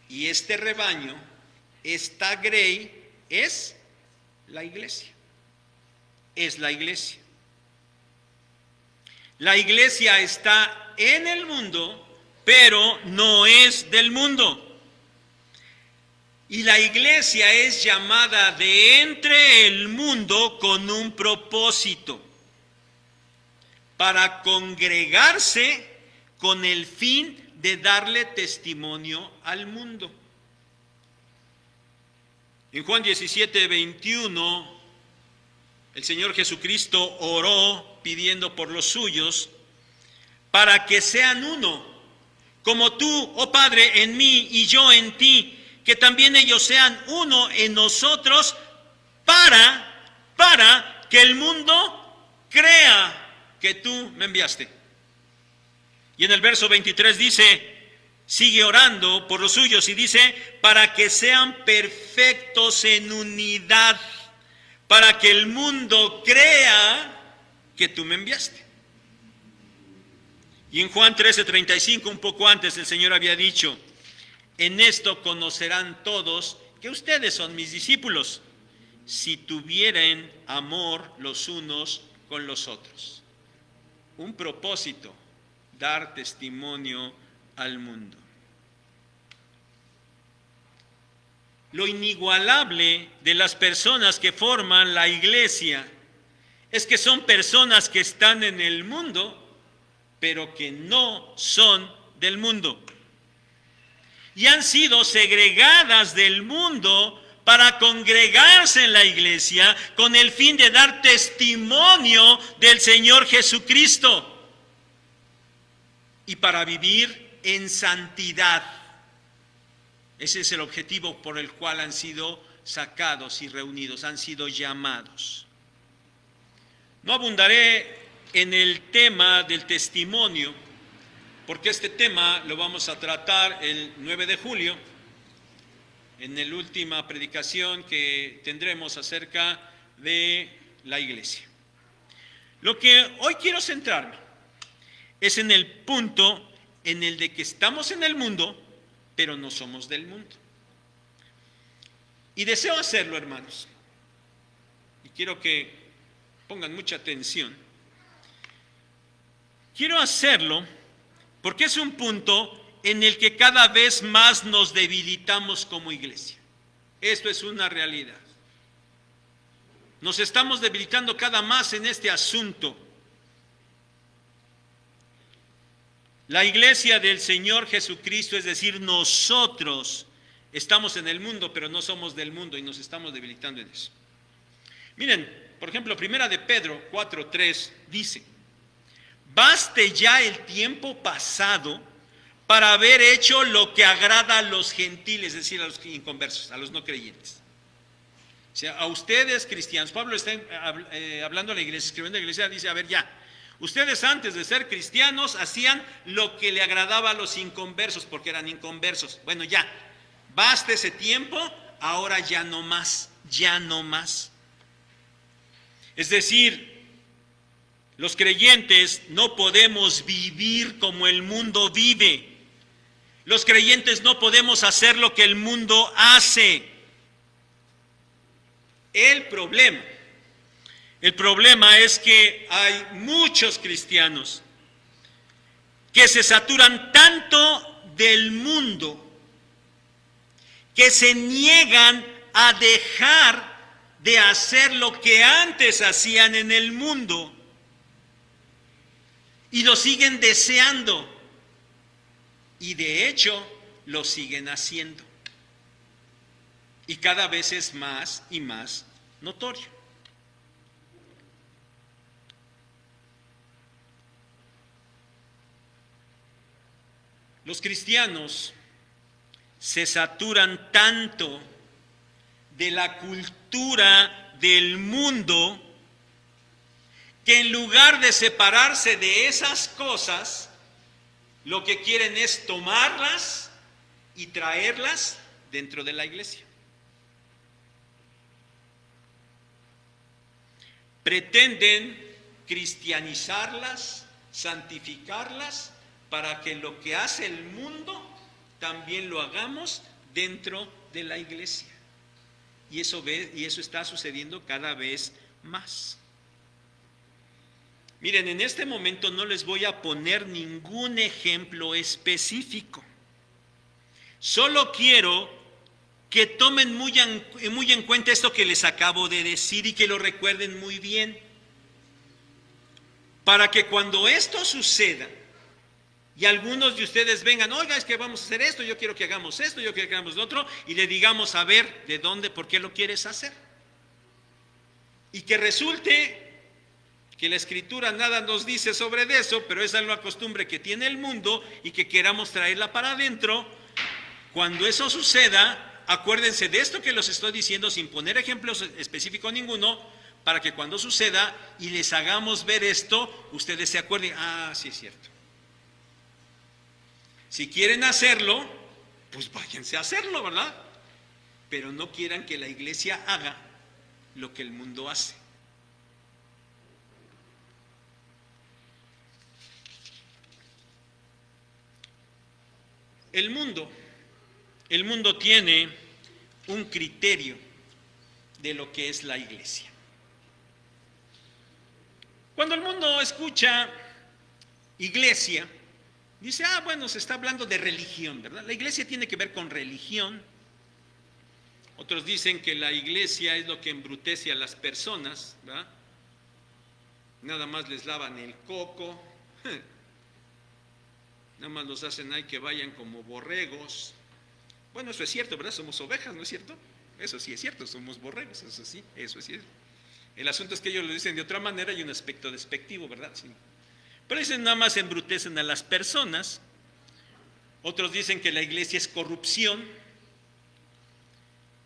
Y este rebaño, esta grey, es la iglesia. Es la iglesia. La iglesia está en el mundo, pero no es del mundo. Y la iglesia es llamada de entre el mundo con un propósito, para congregarse con el fin de darle testimonio al mundo. En Juan 17:21, el Señor Jesucristo oró pidiendo por los suyos para que sean uno, como tú, oh Padre, en mí y yo en ti, que también ellos sean uno en nosotros, para que el mundo crea que tú me enviaste. Y en el verso 23 dice, sigue orando por los suyos y dice, para que sean perfectos en unidad, para que el mundo crea que tú me enviaste. Y en Juan 13:35, un poco antes, el Señor había dicho, en esto conocerán todos que ustedes son mis discípulos, si tuvieren amor los unos con los otros. Un propósito, dar testimonio al mundo. Lo inigualable de las personas que forman la iglesia es que son personas que están en el mundo, pero que no son del mundo. Y han sido segregadas del mundo para congregarse en la iglesia con el fin de dar testimonio del Señor Jesucristo y para vivir en santidad. Ese es el objetivo por el cual han sido sacados y reunidos, han sido llamados. No abundaré en el tema del testimonio, porque este tema lo vamos a tratar el 9 de julio, en la última predicación que tendremos acerca de la iglesia. Lo que hoy quiero centrarme es en el punto en el de que estamos en el mundo, pero no somos del mundo. Y deseo hacerlo, hermanos, y quiero que pongan mucha atención. Quiero hacerlo porque es un punto en el que cada vez más nos debilitamos como iglesia. Esto es una realidad. Nos estamos debilitando cada más en este asunto. La iglesia del Señor Jesucristo, es decir, nosotros estamos en el mundo, pero no somos del mundo y nos estamos debilitando en eso. Miren, por ejemplo, primera de Pedro 4:3 dice, baste ya el tiempo pasado para haber hecho lo que agrada a los gentiles, es decir, a los inconversos, a los no creyentes. sea, a ustedes cristianos, Pablo está hablando a la iglesia, escribiendo a la iglesia, dice, a ver ya, ustedes antes de ser cristianos hacían lo que le agradaba a los inconversos, porque eran inconversos. Bueno, ya, basta ese tiempo, ahora ya no más, ya no más. Es decir, los creyentes no podemos vivir como el mundo vive. Los creyentes no podemos hacer lo que el mundo hace. El problema es que hay muchos cristianos que se saturan tanto del mundo que se niegan a dejar de hacer lo que antes hacían en el mundo y lo siguen deseando y de hecho lo siguen haciendo. Y cada vez es más y más notorio. Los cristianos se saturan tanto de la cultura del mundo que en lugar de separarse de esas cosas, lo que quieren es tomarlas y traerlas dentro de la iglesia. Pretenden cristianizarlas, santificarlas, para que lo que hace el mundo también lo hagamos dentro de la iglesia. Y eso está sucediendo cada vez más. Miren, en este momento no les voy a poner ningún ejemplo específico. Solo quiero que tomen muy en cuenta esto que les acabo de decir y que lo recuerden muy bien. Para que cuando esto suceda y algunos de ustedes vengan, oiga, es que vamos a hacer esto, yo quiero que hagamos esto, yo quiero que hagamos lo otro, y le digamos, a ver, ¿de dónde, por qué lo quieres hacer? Y que resulte que la Escritura nada nos dice sobre eso, pero esa es la costumbre que tiene el mundo y que queramos traerla para adentro. Cuando eso suceda, acuérdense de esto que los estoy diciendo sin poner ejemplos específicos ninguno, para que cuando suceda y les hagamos ver esto, ustedes se acuerden, sí es cierto. Si quieren hacerlo, pues váyanse a hacerlo, ¿verdad? Pero no quieran que la iglesia haga lo que el mundo hace. El mundo tiene un criterio de lo que es la iglesia. Cuando el mundo escucha iglesia, dice, bueno, se está hablando de religión, ¿verdad? La iglesia tiene que ver con religión. Otros dicen que la iglesia es lo que embrutece a las personas, ¿verdad? Nada más les lavan el coco, nada más los hacen ahí que vayan como borregos. Bueno, eso es cierto, ¿verdad? Somos ovejas, ¿no es cierto? Eso sí es cierto, somos borregos, eso sí, eso es cierto. El asunto es que ellos lo dicen de otra manera y un aspecto despectivo, ¿verdad? Sí. Pero dicen nada más embrutecen a las personas. Otros dicen que la iglesia es corrupción,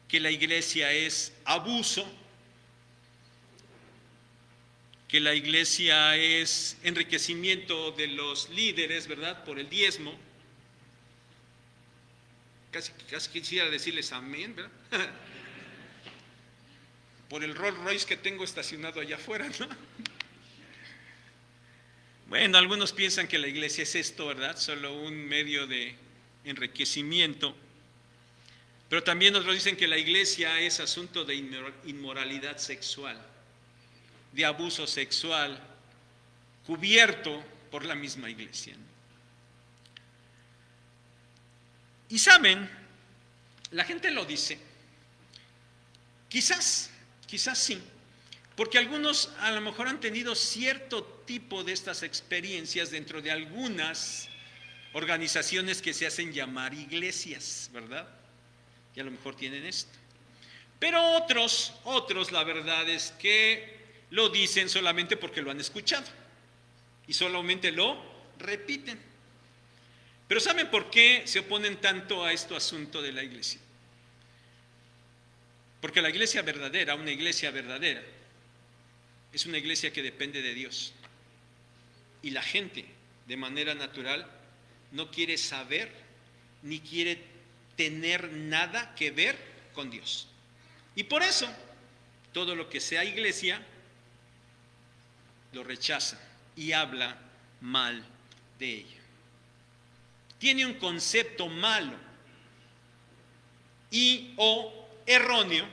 que la iglesia es abuso, que la iglesia es enriquecimiento de los líderes, ¿verdad? Por el diezmo. Casi quisiera decirles amén, ¿verdad? Por el Rolls Royce que tengo estacionado allá afuera, ¿no? Bueno, algunos piensan que la iglesia es esto, ¿verdad? Solo un medio de enriquecimiento. Pero también otros dicen que la iglesia es asunto de inmoralidad sexual, de abuso sexual, cubierto por la misma iglesia. Y saben, la gente lo dice, quizás sí, porque algunos a lo mejor han tenido cierto tipo de estas experiencias dentro de algunas organizaciones que se hacen llamar iglesias, ¿verdad? Y a lo mejor tienen esto. Pero otros, la verdad es que lo dicen solamente porque lo han escuchado y solamente lo repiten. Pero ¿saben por qué se oponen tanto a este asunto de la iglesia? Porque la iglesia verdadera, una iglesia verdadera, es una iglesia que depende de Dios. Y la gente, de manera natural, no quiere saber ni quiere tener nada que ver con Dios. Y por eso, todo lo que sea iglesia, lo rechaza y habla mal de ella. Tiene un concepto malo y o erróneo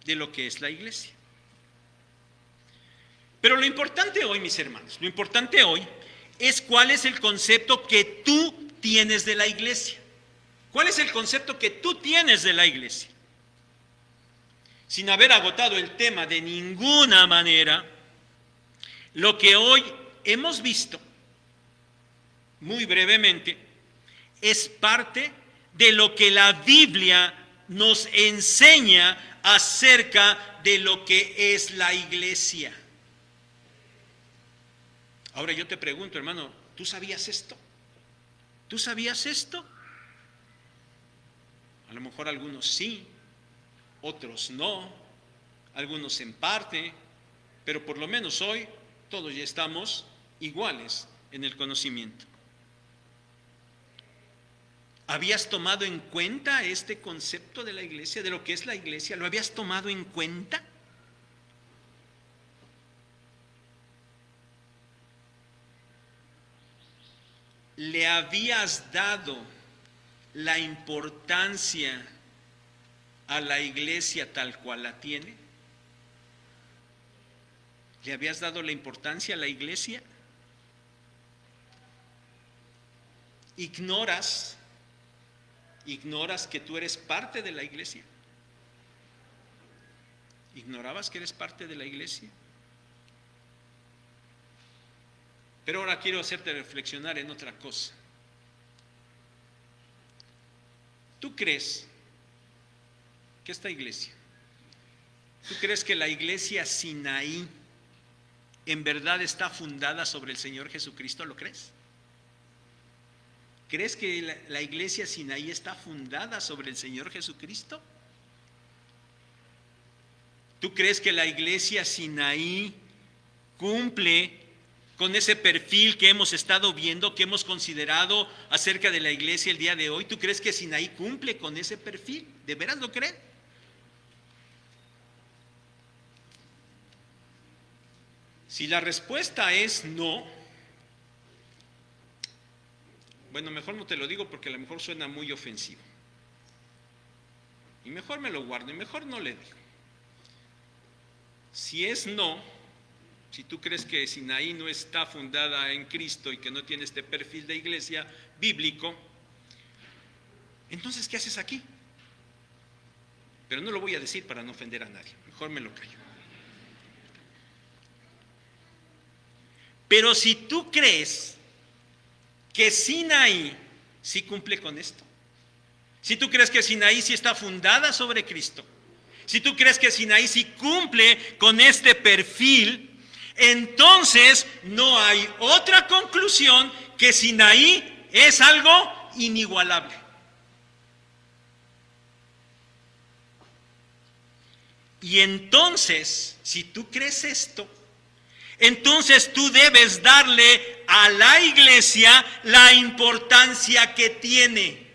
de lo que es la iglesia. Pero lo importante hoy, mis hermanos, lo importante hoy es cuál es el concepto que tú tienes de la iglesia. ¿Cuál es el concepto que tú tienes de la iglesia? Sin haber agotado el tema de ninguna manera, lo que hoy hemos visto, muy brevemente, es parte de lo que la Biblia nos enseña acerca de lo que es la iglesia. Ahora yo te pregunto, hermano, ¿tú sabías esto? ¿Tú sabías esto? A lo mejor algunos sí, otros no, algunos en parte, pero por lo menos hoy todos ya estamos iguales en el conocimiento. ¿Habías tomado en cuenta este concepto de la iglesia, de lo que es la iglesia? ¿Lo habías tomado en cuenta? ¿Le habías dado la importancia a la iglesia tal cual la tiene? ¿Le habías dado la importancia a la iglesia? ¿Ignoras que tú eres parte de la iglesia? ¿Ignorabas que eres parte de la iglesia? Pero ahora quiero hacerte reflexionar en otra cosa. ¿Tú crees que esta iglesia, tú crees que la iglesia Sinaí en verdad está fundada sobre el Señor Jesucristo? ¿Lo crees? ¿Crees que la iglesia Sinaí está fundada sobre el Señor Jesucristo? ¿Tú crees que la iglesia Sinaí cumple con ese perfil que hemos estado viendo, que hemos considerado acerca de la iglesia el día de hoy? ¿Tú crees que Sinaí cumple con ese perfil? ¿De veras lo crees? Si la respuesta es no, bueno, mejor no te lo digo porque a lo mejor suena muy ofensivo. Y mejor me lo guardo y mejor no le digo. Si es no, si tú crees que Sinaí no está fundada en Cristo y que no tiene este perfil de iglesia bíblico, entonces, ¿qué haces aquí? Pero no lo voy a decir para no ofender a nadie, mejor me lo callo. Pero si tú crees que Sinaí sí cumple con esto, si tú crees que Sinaí sí está fundada sobre Cristo, si tú crees que Sinaí sí cumple con este perfil, entonces no hay otra conclusión que Sinaí es algo inigualable. Y entonces, si tú crees esto, entonces tú debes darle a la iglesia la importancia que tiene.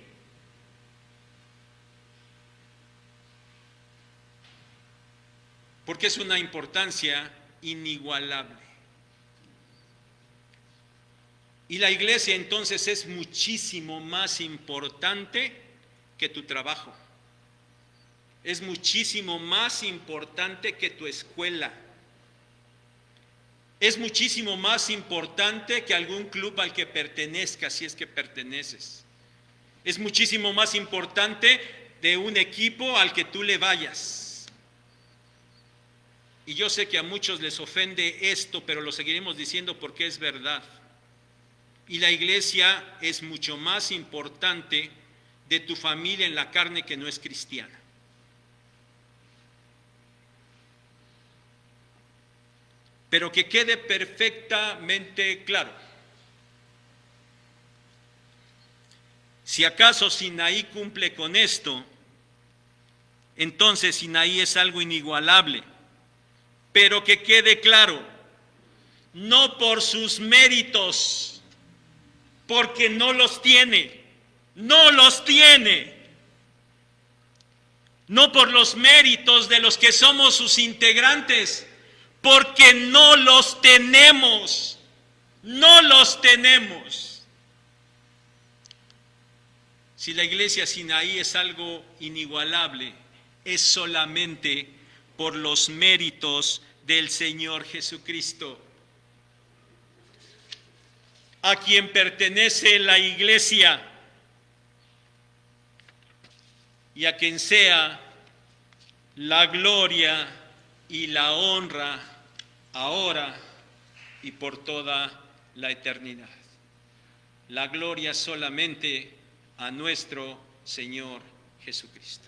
Porque es una importancia inigualable. Y la iglesia entonces es muchísimo más importante que tu trabajo. Es muchísimo más importante que tu escuela. Es muchísimo más importante que algún club al que pertenezcas, si es que perteneces. Es muchísimo más importante de un equipo al que tú le vayas. Y yo sé que a muchos les ofende esto, pero lo seguiremos diciendo porque es verdad. Y la iglesia es mucho más importante de tu familia en la carne que no es cristiana. Pero que quede perfectamente claro. Si acaso Sinaí cumple con esto, entonces Sinaí es algo inigualable. Pero que quede claro, no por sus méritos, porque no los tiene, no los tiene. No por los méritos de los que somos sus integrantes, porque no los tenemos, no los tenemos. Si la iglesia Sinaí es algo inigualable, es solamente por los méritos del Señor Jesucristo, a quien pertenece la iglesia y a quien sea la gloria y la honra ahora y por toda la eternidad. La gloria solamente a nuestro Señor Jesucristo.